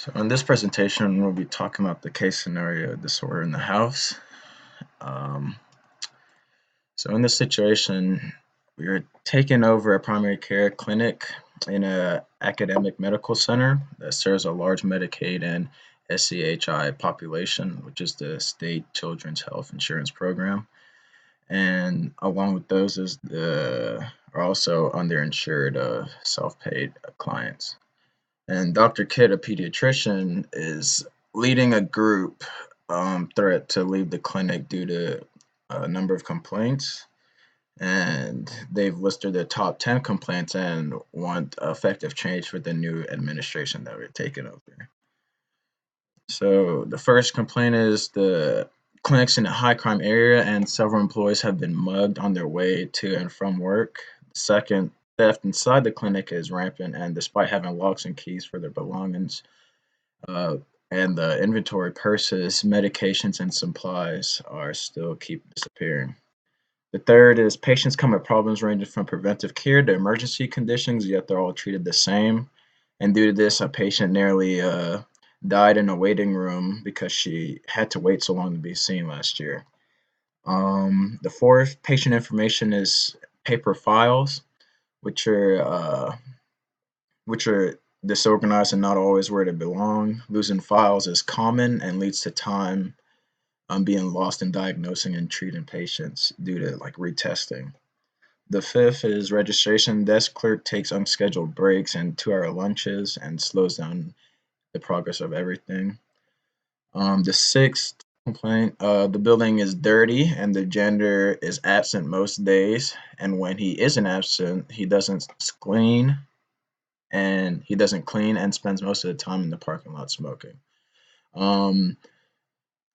So in this presentation, we'll be talking about the case scenario disorder in the house. Um, so in this situation, we are taking over a primary care clinic in a academic medical center that serves a large Medicaid and SCHI population, which is the state children's health insurance program. And along with those is the are also underinsured self-paid clients. And Dr. Kidd, a pediatrician, is leading a group threat to leave the clinic due to a number of complaints. And they've listed their top 10 complaints and want effective change for the new administration that we're taking over. So the first complaint is the clinic's in a high crime area and several employees have been mugged on their way to and from work. Second, theft inside the clinic is rampant, and despite having locks and keys for their belongings, uh, and the inventory, purses, medications, and supplies are still keep disappearing. The third is patients come with problems ranging from preventive care to emergency conditions, yet they're all treated the same. And due to this, a patient nearly died in a waiting room because she had to wait so long to be seen last year. The fourth, patient information is paper files, which are uh, which are disorganized and not always where they belong. Losing files is common and leads to time being lost in diagnosing and treating patients due to like retesting. The fifth is registration. Desk clerk takes unscheduled breaks and 2-hour lunches and slows down the progress of everything. The sixth complaint, the building is dirty and the janitor is absent most days. And when he isn't absent, he doesn't clean and spends most of the time in the parking lot smoking. Um,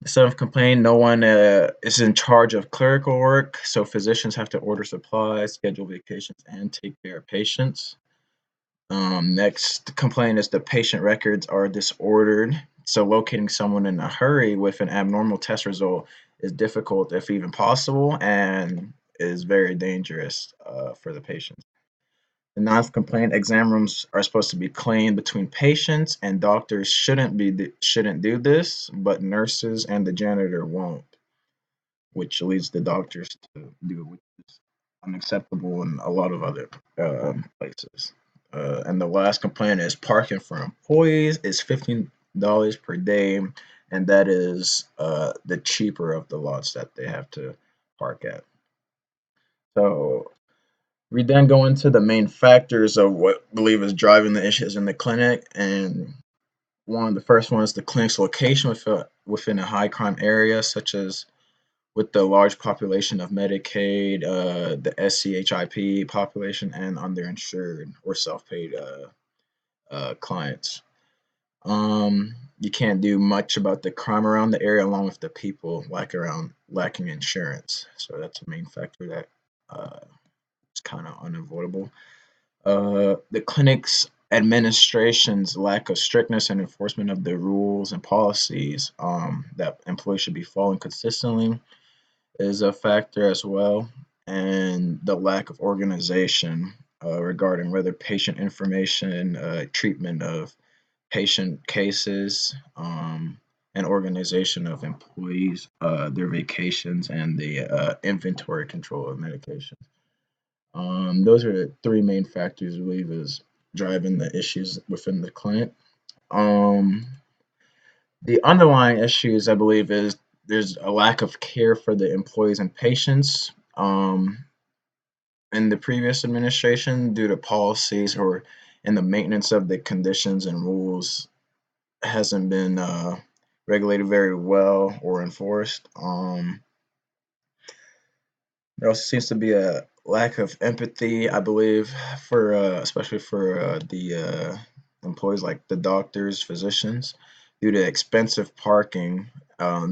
the seventh complaint, no one is in charge of clerical work, so physicians have to order supplies, schedule vacations, and take care of patients. Next complaint is the patient records are disordered, so locating someone in a hurry with an abnormal test result is difficult, if even possible, and is very dangerous for the patient. The ninth complaint, exam rooms are supposed to be clean between patients, and doctors shouldn't do this, but nurses and the janitor won't, which leads the doctors to do it, which is unacceptable in a lot of other places. And the last complaint is parking for employees is $15 per day, and that is the cheaper of the lots that they have to park at. So we then go into the main factors of what I believe is driving the issues in the clinic, and one of the first one is the clinic's location within a high crime area, such as with the large population of Medicaid, the SCHIP population, and underinsured or self-paid clients. You can't do much about the crime around the area, along with the people lacking insurance. So that's a main factor that is kind of unavoidable. The clinic's administration's lack of strictness and enforcement of the rules and policies that employees should be following consistently is a factor as well, and the lack of organization regarding whether patient information, treatment of patient cases, and organization of employees, their vacations, and the inventory control of medication. Those are the three main factors I believe is driving the issues within the clinic. Um, the underlying issues I believe is there's a lack of care for the employees and patients in the previous administration due to policies or in the maintenance of the conditions and rules hasn't been regulated very well or enforced. There also seems to be a lack of empathy, I believe, for especially for the employees like the doctors, physicians, due to expensive parking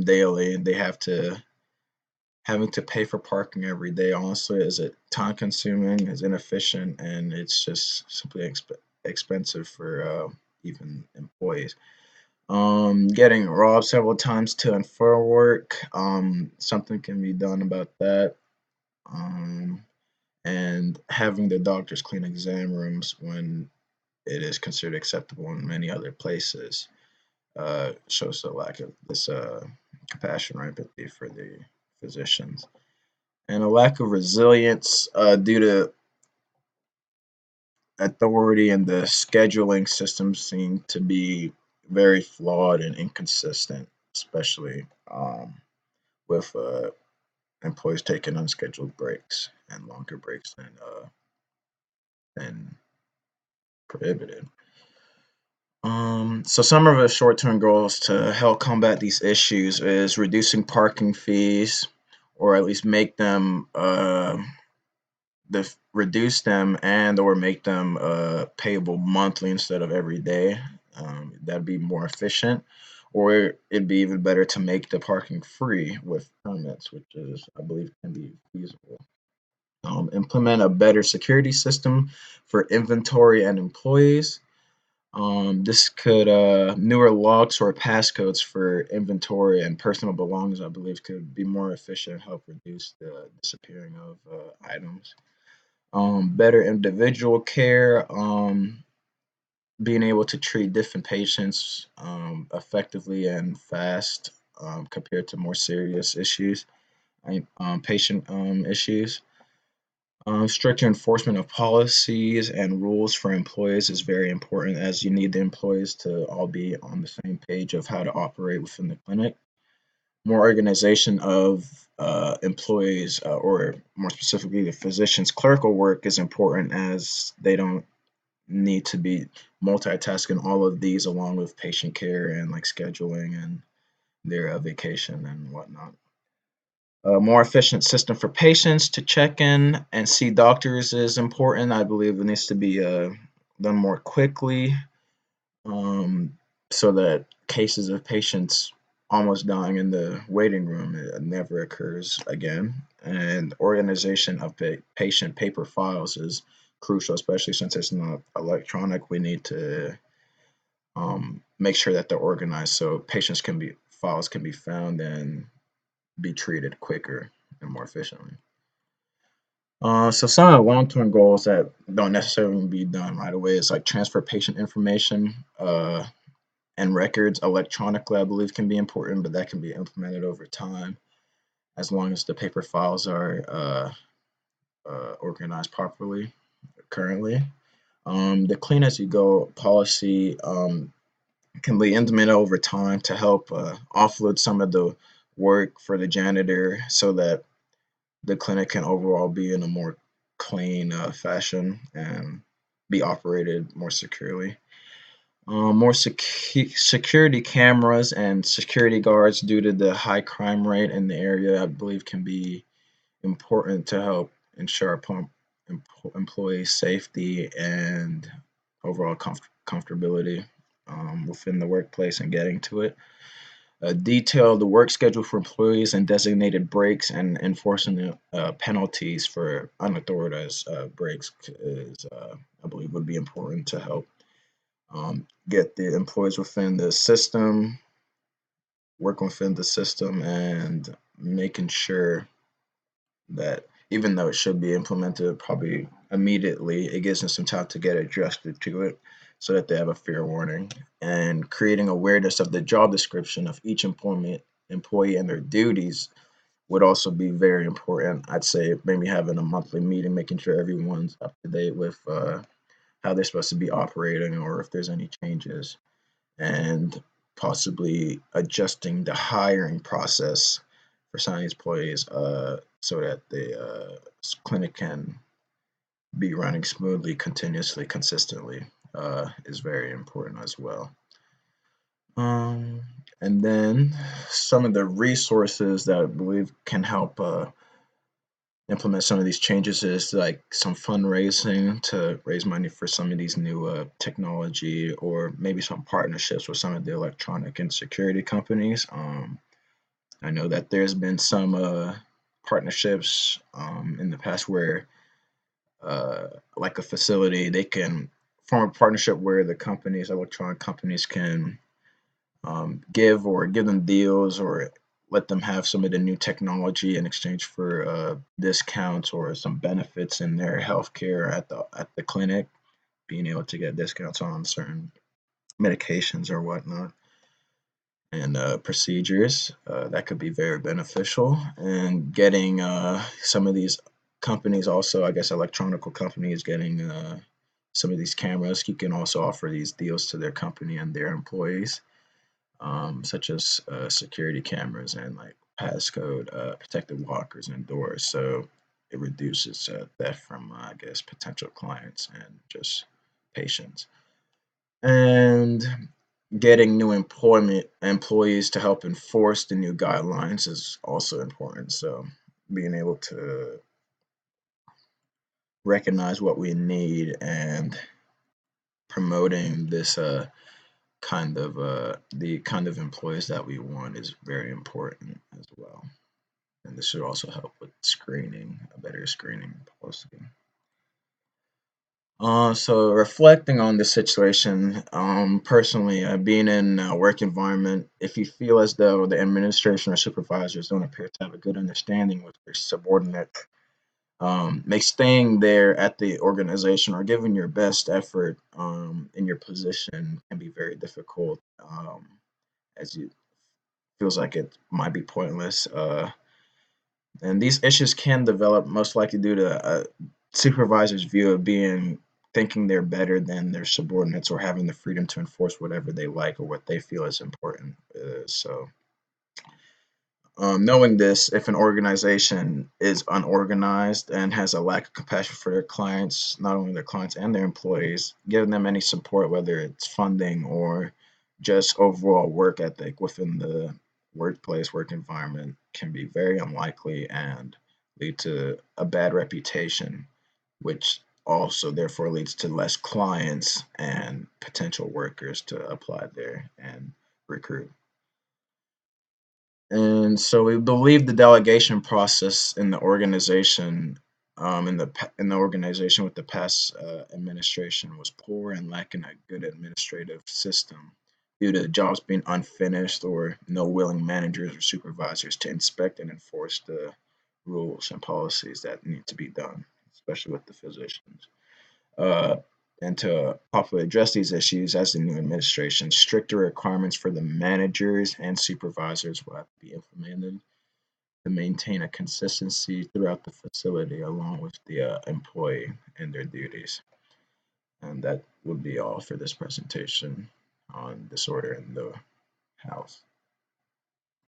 daily. They have to having to pay for parking every day. Honestly, is it time consuming, is inefficient, and it's just simply expensive for even employees. Getting robbed several times to and for work. Something can be done about that. Um, and having the doctors clean exam rooms when it is considered acceptable in many other places. shows a lack of this compassion or empathy for the physicians, and a lack of resilience due to authority and the scheduling system seem to be very flawed and inconsistent, especially with employees taking unscheduled breaks and longer breaks than prohibited. So some of the short-term goals to help combat these issues is reducing parking fees, or at least make them reduce them and or make them payable monthly instead of every day. That'd be more efficient. Or it'd be even better to make the parking free with permits, which is, I believe, can be feasible. Implement a better security system for inventory and employees. This could newer locks or passcodes for inventory and personal belongings, I believe, could be more efficient and help reduce the disappearing of items. Better individual care, being able to treat different patients effectively and fast compared to more serious issues, patient issues. Stricter enforcement of policies and rules for employees is very important, as you need the employees to all be on the same page of how to operate within the clinic. More organization of employees, or more specifically, the physician's clerical work is important, as they don't need to be multitasking all of these along with patient care and like scheduling and their vacation and whatnot. A more efficient system for patients to check in and see doctors is important. I believe it needs to be done more quickly, um, so that cases of patients almost dying in the waiting room never occurs again. And organization of patient paper files is crucial, especially since it's not electronic. We need to make sure that they're organized so files can be found and be treated quicker and more efficiently. So some of the long-term goals that don't necessarily be done right away is like transfer patient information and records electronically. I believe can be important, but that can be implemented over time as long as the paper files are organized properly. Currently, the clean as you go policy can be implemented over time to help offload some of the work for the janitor, so that the clinic can overall be in a more clean fashion and be operated more securely. More security cameras and security guards, due to the high crime rate in the area, I believe can be important to help ensure employee safety and overall comfortability within the workplace and getting to it. Detail the work schedule for employees and designated breaks, and enforcing the penalties for unauthorized breaks is, I believe, would be important to help get the employees within the system, work within the system, and making sure that even though it should be implemented probably immediately, it gives them some time to get adjusted to it so that they have a fair warning. And creating awareness of the job description of each employee and their duties would also be very important. I'd say maybe having a monthly meeting, making sure everyone's up to date with how they're supposed to be operating or if there's any changes, and possibly adjusting the hiring process for some of these employees, so that the clinic can be running smoothly, continuously, consistently, is very important as well. Um, and then some of the resources that I believe can help implement some of these changes is like some fundraising to raise money for some of these new technology, or maybe some partnerships with some of the electronic and security companies. I know that there's been some partnerships in the past where, like a facility, they can form a partnership where the companies, electronic companies, can give them deals, or let them have some of the new technology in exchange for discounts or some benefits in their healthcare at the clinic, being able to get discounts on certain medications or whatnot. and procedures that could be very beneficial. And getting some of these companies, also, I guess, electronical companies, getting some of these cameras, you can also offer these deals to their company and their employees, such as security cameras and like passcode, protected lockers and doors. So it reduces theft from, I guess, potential clients and just patients. And getting new employment employees to help enforce the new guidelines is also important. So being able to recognize what we need and promoting this the kind of employees that we want is very important as well. And this should also help with screening, a better screening policy. So reflecting on the situation, personally, being in a work environment, if you feel as though the administration or supervisors don't appear to have a good understanding with their subordinate, make staying there at the organization or giving your best effort in your position can be very difficult, as it feels like it might be pointless. And these issues can develop most likely due to a supervisor's view of being thinking they're better than their subordinates or having the freedom to enforce whatever they like or what they feel is important. Knowing this, if an organization is unorganized and has a lack of compassion for their clients, not only their clients and their employees, giving them any support, whether it's funding or just overall work ethic within the workplace, work environment, can be very unlikely and lead to a bad reputation, which also therefore leads to less clients and potential workers to apply there and recruit. And so we believe the delegation process in the organization, in the organization with the past administration was poor and lacking a good administrative system due to jobs being unfinished or no willing managers or supervisors to inspect and enforce the rules and policies that need to be done, especially with the physicians. Uh, and to properly address these issues as the new administration, stricter requirements for the managers and supervisors will have to be implemented to maintain a consistency throughout the facility along with the employee and their duties. And that would be all for this presentation on disorder in the house.